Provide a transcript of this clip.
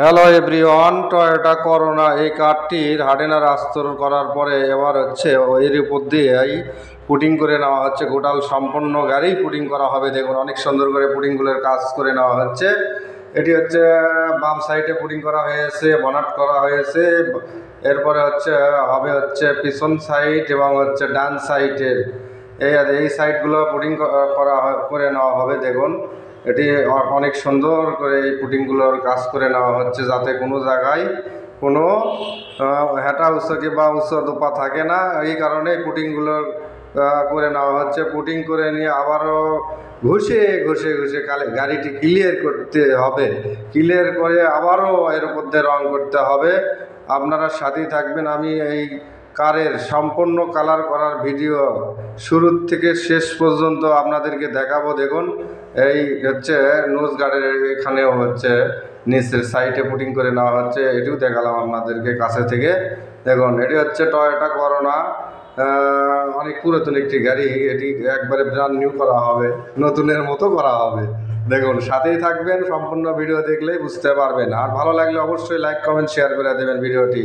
Hello everyone, Toyota corona এই কারটির hardener আস্তর করার পরে এবার হচ্ছে এর উপর দিয়েই পুটিং করে নেওয়া হচ্ছে। গোটাল সম্পূর্ণ গাড়ি পুটিং করা হবে। দেখুন অনেক সুন্দর করে পুটিংগুলোর কাজ করে নেওয়া হচ্ছে। এটি হচ্ছে বাম সাইডে পুটিং করা হয়েছে, বনাট করা হয়েছে। এরপরে হবে পিছন সাইড এবং ডান সাইডের এই সাইডগুলো পুটিং করে নেওয়া হবে। দেখুন এটি অনেক সুন্দর করে এই পুটিংগুলোর কাজ করে নেওয়া হচ্ছে, যাতে কোনো জায়গায় কোনো হেঁটা উঁচকি বা উঁচু দোপা থাকে না। এই কারণে পুটিংগুলোর করে নেওয়া হচ্ছে। পুটিং করে নিয়ে আবারও ঘষে ঘষে ঘষে গাড়িটি ক্লিয়ার করতে হবে। ক্লিয়ার করে আবারও এর মধ্যে রং করতে হবে। আপনারা সাথেই থাকবেন। আমি এই কারের সম্পূর্ণ কালার করার ভিডিও শুরু থেকে শেষ পর্যন্ত আপনাদেরকে দেখাবো। দেখুন এই নোজ গার্ডের এখানেও নিচের সাইডে পুটিং করে নেওয়া হচ্ছে। এটিও দেখালাম আপনাদেরকে কাছে থেকে। দেখুন এটি টয়োটা করোনা, অনেক পুরাতন একটি গাড়ি। এটি একবারে ব্র্যান্ড নিউ করা হবে, নতুনের মতো করা হবে। দেখুন সাথেই থাকবেন, সম্পূর্ণ ভিডিও দেখলেই বুঝতে পারবেন। আর ভালো লাগলে অবশ্যই লাইক কমেন্ট শেয়ার করে দেবেন ভিডিওটি।